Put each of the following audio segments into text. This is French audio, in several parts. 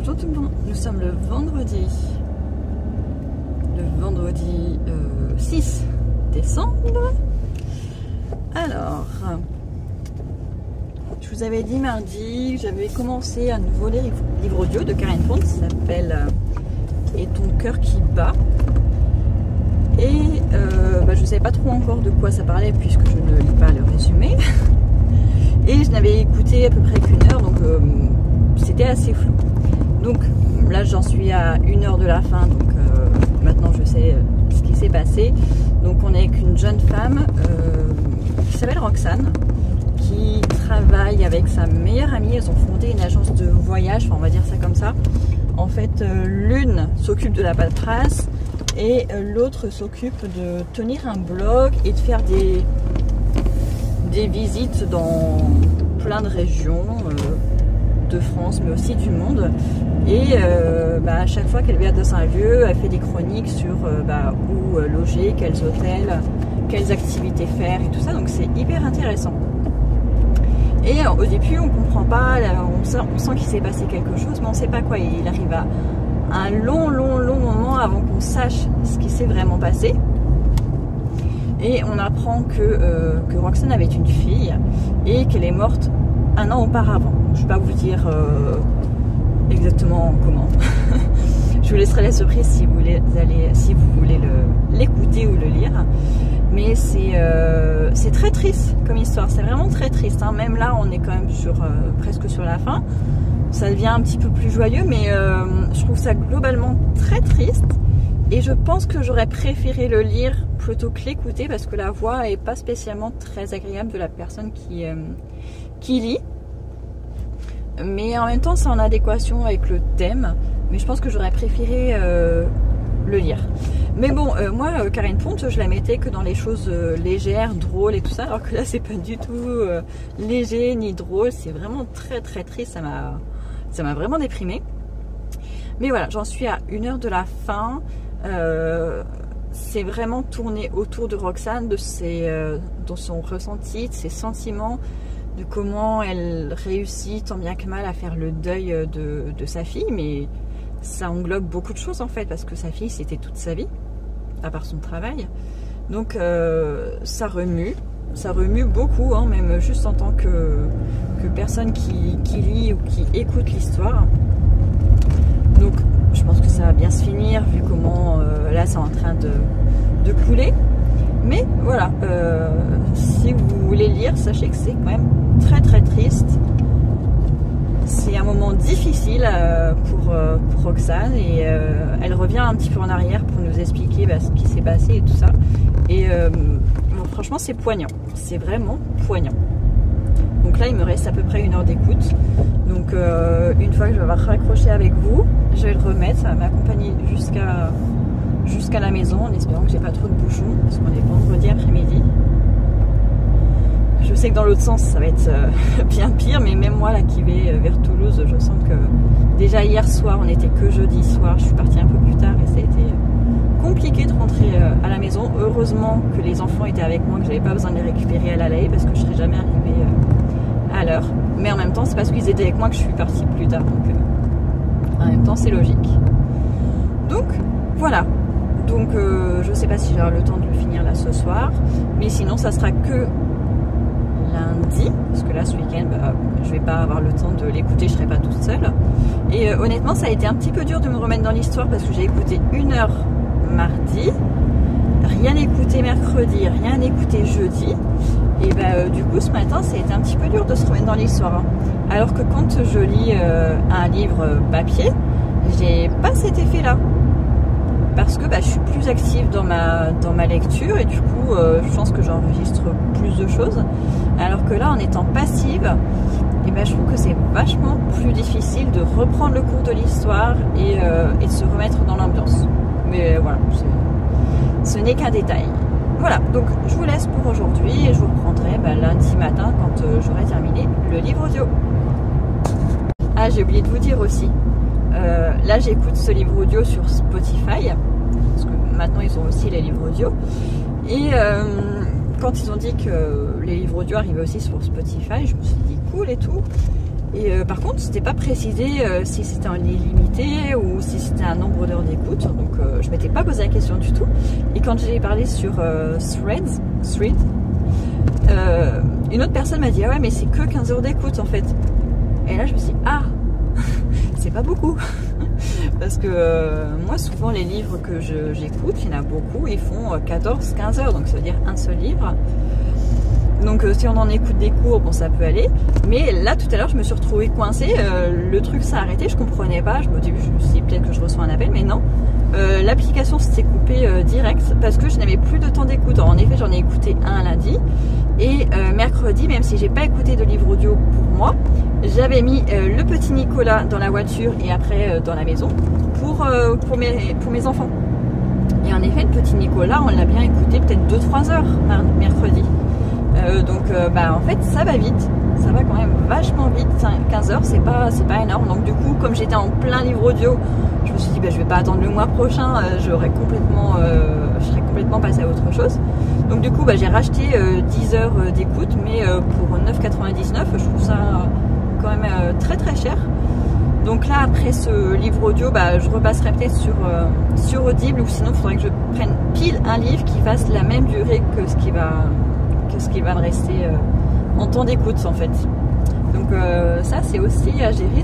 Bonjour tout le monde, nous sommes le vendredi 6 décembre. Alors, je vous avais dit mardi que j'avais commencé un nouveau livre audio de Karen Pont qui s'appelle Et ton cœur qui bat. Et je ne savais pas trop encore de quoi ça parlait puisque je ne lis pas le résumé. Et je n'avais écouté à peu près qu'1 heure, donc c'était assez flou. Donc là j'en suis à 1 heure de la fin, donc maintenant je sais ce qui s'est passé. Donc on est avec une jeune femme qui s'appelle Roxane, qui travaille avec sa meilleure amie. Elles ont fondé une agence de voyage, enfin on va dire ça comme ça. En fait l'une s'occupe de la paperasse et l'autre s'occupe de tenir un blog et de faire des visites dans plein de régions de France mais aussi du monde. Et à chaque fois qu'elle vient dans un lieu, elle fait des chroniques sur où loger, quels hôtels, quelles activités faire et tout ça, donc c'est hyper intéressant. Et au début on comprend pas, on sent qu'il s'est passé quelque chose mais on sait pas quoi. Il arrive à un long moment avant qu'on sache ce qui s'est vraiment passé. Et on apprend que Roxane avait une fille et qu'elle est morte 1 an auparavant. Je ne vais pas vous dire exactement comment. Je vous laisserai la surprise si vous voulez l'écouter ou le lire. Mais c'est très triste comme histoire. C'est vraiment très triste, hein. Même là, on est quand même presque sur la fin. Ça devient un petit peu plus joyeux, mais je trouve ça globalement très triste. Et je pense que j'aurais préféré le lire plutôt que l'écouter parce que la voix est pas spécialement très agréable de la personne qui lit. Mais en même temps, c'est en adéquation avec le thème. Mais je pense que j'aurais préféré le lire. Mais bon, moi, Karen Pont, je la mettais que dans les choses légères, drôles et tout ça. Alors que là, c'est pas du tout léger ni drôle. C'est vraiment très très triste. Ça m'a vraiment déprimée. Mais voilà, j'en suis à 1 heure de la fin. C'est vraiment tourné autour de Roxane, de son ressenti, de ses sentiments, de comment elle réussit tant bien que mal à faire le deuil de sa fille. Mais ça englobe beaucoup de choses en fait, parce que sa fille c'était toute sa vie, à part son travail. Donc ça remue beaucoup, hein, même juste en tant que personne qui lit ou qui écoute l'histoire. Donc je pense que ça va bien se finir vu comment là c'est en train de couler. Mais voilà, si vous voulez lire, sachez que c'est quand même très très triste. C'est un moment difficile pour Roxane et elle revient un petit peu en arrière pour nous expliquer ce qui s'est passé et tout ça. Et bon, franchement c'est poignant, c'est vraiment poignant. Donc là il me reste à peu près 1 heure d'écoute. Donc une fois que je vais avoir raccroché avec vous, je vais le remettre, ça va m'accompagner jusqu'à la maison en espérant que j'ai pas trop de bouchons parce qu'on est vendredi après-midi. Je sais que dans l'autre sens ça va être bien pire, mais même moi là qui vais vers Toulouse, je sens que déjà hier soir, on n'était que jeudi soir, je suis partie un peu plus tard et ça a été compliqué de rentrer à la maison. Heureusement que les enfants étaient avec moi, que j'avais pas besoin de les récupérer à la laye parce que je serais jamais arrivée à l'heure. Mais en même temps c'est parce qu'ils étaient avec moi que je suis partie plus tard, donc en même temps c'est logique. Donc voilà. Donc je sais pas si j'aurai le temps de le finir là ce soir, mais sinon ça sera que lundi, parce que là ce week-end je vais pas avoir le temps de l'écouter, je serai pas toute seule. Et honnêtement ça a été un petit peu dur de me remettre dans l'histoire parce que j'ai écouté 1 heure mardi, rien écouté mercredi, rien écouté jeudi. Et du coup ce matin ça a été un petit peu dur de se remettre dans l'histoire, hein. Alors que quand je lis un livre papier, j'ai pas cet effet là parce que je suis plus active dans ma lecture et du coup je pense que j'enregistre plus de choses, alors que là en étant passive je trouve que c'est vachement plus difficile de reprendre le cours de l'histoire et de se remettre dans l'ambiance. Mais voilà, ce n'est qu'un détail. Voilà, donc je vous laisse pour aujourd'hui et je vous reprendrai lundi matin quand j'aurai terminé le livre audio. Ah, j'ai oublié de vous dire aussi, là j'écoute ce livre audio sur Spotify, parce que maintenant ils ont aussi les livres audio. Et quand ils ont dit que les livres audio arrivaient aussi sur Spotify, je me suis dit cool et tout. Et par contre, c'était pas précisé si c'était un limité ou si c'était un nombre d'heures d'écoute. Donc je m'étais pas posé la question du tout. Et quand j'ai parlé sur Threads, une autre personne m'a dit ah ouais mais c'est que 15 heures d'écoute en fait. Et là je me suis dit ah c'est pas beaucoup. Parce que moi souvent les livres que j'écoute, il y en a beaucoup, ils font 14-15 heures, donc ça veut dire un seul livre. Donc si on en écoute des cours, bon ça peut aller. Mais là tout à l'heure je me suis retrouvée coincée, le truc s'est arrêté, je comprenais pas, je me dis peut-être que je reçois un appel, mais non. L'application s'était coupée direct parce que je n'avais plus de temps d'écoute. En effet j'en ai écouté un lundi et mercredi, même si j'ai pas écouté de livre audio pour moi, j'avais mis le petit Nicolas dans la voiture et après dans la maison pour mes enfants. Et en effet le petit Nicolas on l'a bien écouté peut-être 2-3 heures mercredi. En fait ça va vite, ça va quand même vachement vite. 15 heures c'est pas énorme. Donc du coup comme j'étais en plein livre audio, je me suis dit je vais pas attendre le mois prochain, je serais complètement passée à autre chose. Donc du coup j'ai racheté 10 heures d'écoute, mais pour 9,99 je trouve ça quand même très très cher. Donc là après ce livre audio je repasserai peut-être sur Audible, ou sinon il faudrait que je prenne pile un livre qui fasse la même durée que ce qui va me rester en temps d'écoute en fait. Donc ça c'est aussi à gérer,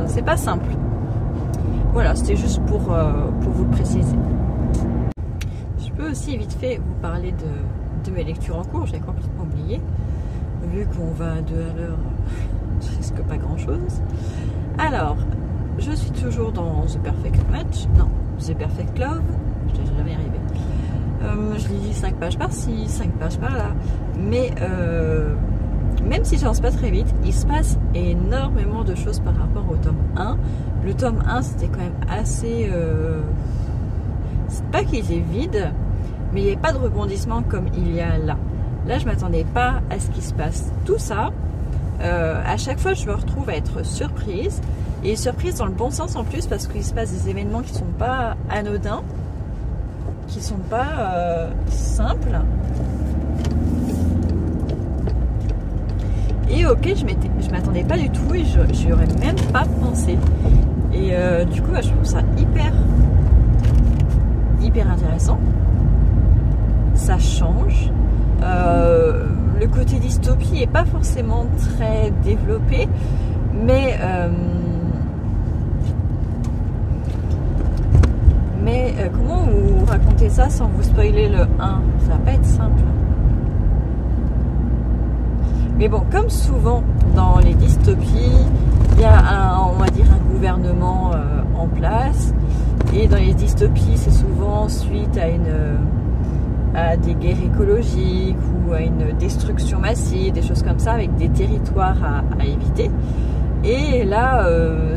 c'est pas simple. Voilà, c'était juste pour vous le préciser. Je peux aussi vite fait vous parler de mes lectures en cours, j'ai complètement oublié. Vu qu'on va à 2 à l'heure, je risque pas grand chose. Alors, je suis toujours dans The Perfect Match, non, The Perfect Love, je n'ai jamais arrivé. Je lis 5 pages par-ci, 5 pages par-là, mais même si j'avance pas très vite, il se passe énormément de choses par rapport au tome 1. Le tome 1 c'était quand même assez... c'est pas qu'il était vide, mais il n'y avait pas de rebondissement comme il y a là. Là je m'attendais pas à ce qui se passe tout ça. À chaque fois je me retrouve à être surprise, et surprise dans le bon sens en plus, parce qu'il se passe des événements qui sont pas anodins, qui sont pas simples. Et ok, je m'attendais pas du tout, et j'y aurais même pas pensé. Et du coup je trouve ça hyper intéressant. Ça change. Le côté dystopie est pas forcément très développé, mais comment vous racontez ça sans vous spoiler le 1? Ça va pas être simple. Mais bon, comme souvent dans les dystopies, il y a on va dire un gouvernement en place, et dans les dystopies c'est souvent suite à des guerres écologiques ou à une destruction massive, des choses comme ça, avec des territoires à éviter. Et là,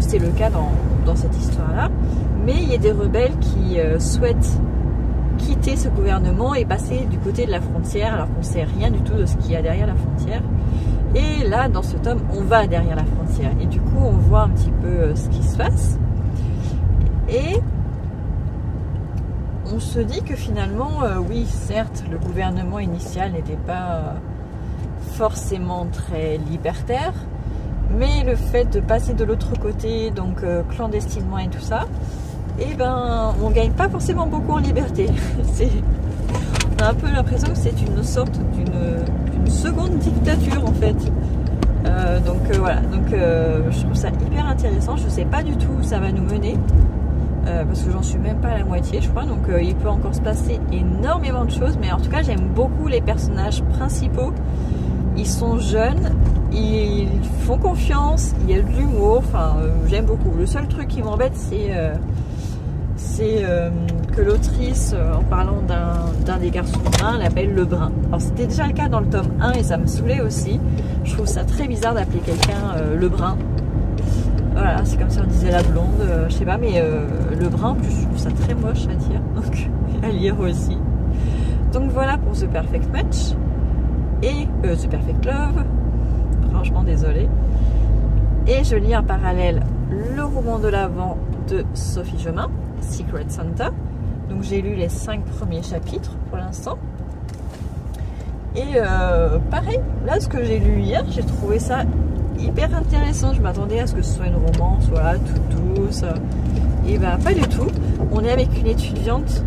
c'est le cas dans cette histoire-là. Mais il y a des rebelles qui souhaitent quitter ce gouvernement et passer du côté de la frontière, alors qu'on ne sait rien du tout de ce qu'il y a derrière la frontière. Et là, dans ce tome, on va derrière la frontière. Et du coup, on voit un petit peu ce qui se passe. Et on se dit que finalement, oui, certes, le gouvernement initial n'était pas forcément très libertaire, mais le fait de passer de l'autre côté, donc clandestinement et tout ça, eh ben, on gagne pas forcément beaucoup en liberté. On a un peu l'impression que c'est une sorte d'une seconde dictature en fait. Voilà, je trouve ça hyper intéressant. Je sais pas du tout où ça va nous mener. Parce que j'en suis même pas à la moitié je crois, donc il peut encore se passer énormément de choses, mais en tout cas j'aime beaucoup les personnages principaux. Ils sont jeunes, ils font confiance, il y a de l'humour, enfin j'aime beaucoup. Le seul truc qui m'embête c'est que l'autrice, en parlant d'un des garçons bruns, l'appelle le brun. Alors c'était déjà le cas dans le tome 1 et ça me saoulait aussi. Je trouve ça très bizarre d'appeler quelqu'un le brun. Voilà, c'est comme si on disait la blonde, je sais pas, mais le brun, en plus, je trouve ça très moche à dire, donc à lire aussi. Donc voilà pour The Perfect Match et The Perfect Love. Franchement, désolée. Et je lis en parallèle le roman de l'Avent de Sophie Jomain, Secret Santa. Donc j'ai lu les 5 premiers chapitres pour l'instant. Et pareil, là, ce que j'ai lu hier, j'ai trouvé ça hyper intéressant. Je m'attendais à ce que ce soit une romance, voilà, toute douce. Et ben pas du tout. On est avec une étudiante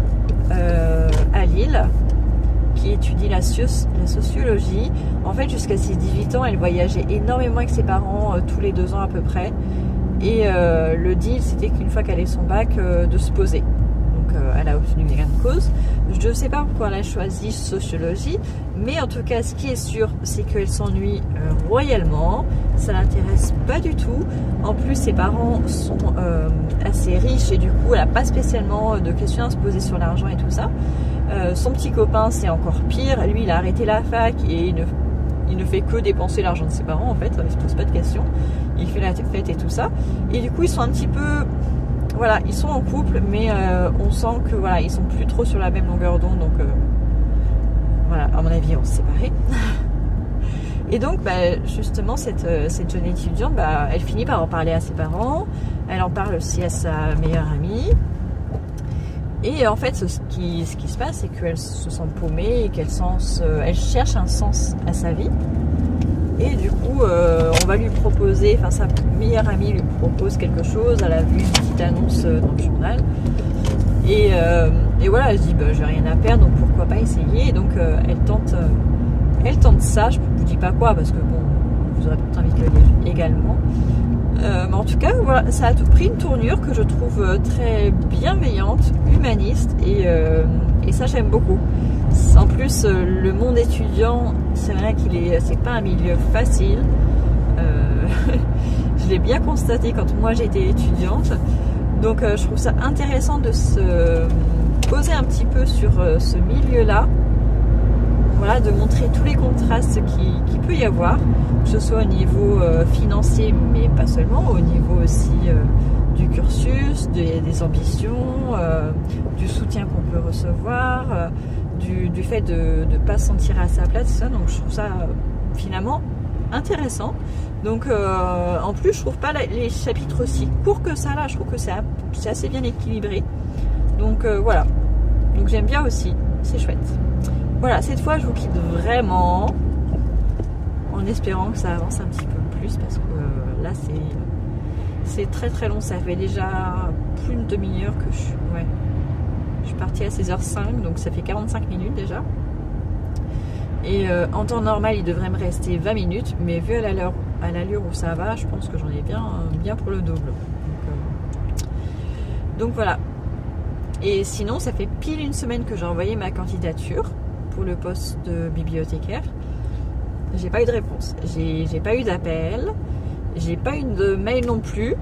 à Lille qui étudie la sociologie. En fait, jusqu'à ses 18 ans, elle voyageait énormément avec ses parents, tous les 2 ans à peu près. Et le deal, c'était qu'une fois qu'elle ait son bac, de se poser. Donc elle a obtenu gain de cause. Je ne sais pas pourquoi elle a choisi sociologie, mais en tout cas, ce qui est sûr, c'est qu'elle s'ennuie royalement. Ça l'intéresse pas du tout. En plus, ses parents sont assez riches et du coup, elle n'a pas spécialement de questions à se poser sur l'argent et tout ça. Son petit copain, c'est encore pire. Lui, il a arrêté la fac et il ne fait que dépenser l'argent de ses parents, en fait. Il ne se pose pas de questions. Il fait la fête et tout ça. Et du coup, ils sont un petit peu... Voilà, ils sont en couple, mais on sent que voilà, ils sont plus trop sur la même longueur d'onde. Donc, voilà, à mon avis, on se séparait. Et donc, justement, cette jeune étudiante, elle finit par en parler à ses parents. Elle en parle aussi à sa meilleure amie. Et en fait, ce qui se passe, c'est qu'elle se sent paumée et elle cherche un sens à sa vie. Et du coup, on va lui proposer, enfin sa meilleure amie lui propose quelque chose. Elle a vu une petite annonce dans le journal. Et voilà, elle se dit, j'ai rien à perdre, donc pourquoi pas essayer. Et donc, elle tente ça. Je ne vous dis pas quoi, parce que bon, vous aurez peut-être envie de le lire également. Mais en tout cas, voilà, ça a pris une tournure que je trouve très bienveillante, humaniste, et ça j'aime beaucoup. En plus, le monde étudiant, c'est vrai c'est pas un milieu facile. Je l'ai bien constaté quand moi j'étais étudiante. Donc je trouve ça intéressant de se poser un petit peu sur ce milieu-là. Voilà, de montrer tous les contrastes qu'il peut y avoir, que ce soit au niveau financier, mais pas seulement, au niveau aussi du cursus, des ambitions, du soutien qu'on peut recevoir, du fait de ne pas se sentir à sa place, ça. Donc je trouve ça finalement intéressant. Donc en plus, je trouve pas les chapitres aussi courts que ça là, je trouve que c'est assez bien équilibré. Donc voilà, donc j'aime bien aussi, c'est chouette. Voilà, cette fois je vous quitte vraiment en espérant que ça avance un petit peu plus parce que là c'est très très long. Ça fait déjà plus d'une demi-heure que je suis partie à 16h05, donc ça fait 45 minutes déjà. Et en temps normal il devrait me rester 20 minutes, mais vu à l'allure où ça va, je pense que j'en ai bien pour le double. Donc voilà. Et sinon, ça fait pile une semaine que j'ai envoyé ma candidature pour le poste de bibliothécaire. J'ai pas eu de réponse, j'ai pas eu d'appel, j'ai pas eu de mail non plus.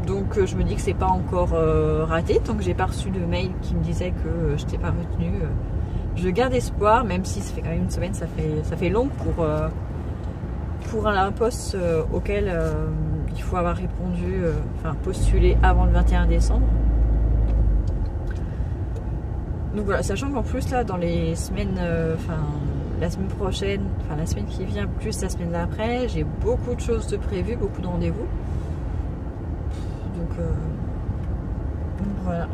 Donc je me dis que c'est pas encore raté tant que j'ai pas reçu de mail qui me disait que je n'étais pas retenue. Je garde espoir, même si ça fait quand même une semaine, ça fait long pour un poste auquel il faut avoir répondu, enfin postulé avant le 21 décembre. Donc voilà, sachant qu'en plus là dans les semaines, la semaine prochaine, enfin la semaine qui vient plus la semaine d'après, j'ai beaucoup de choses de prévues, beaucoup de rendez-vous. Donc voilà.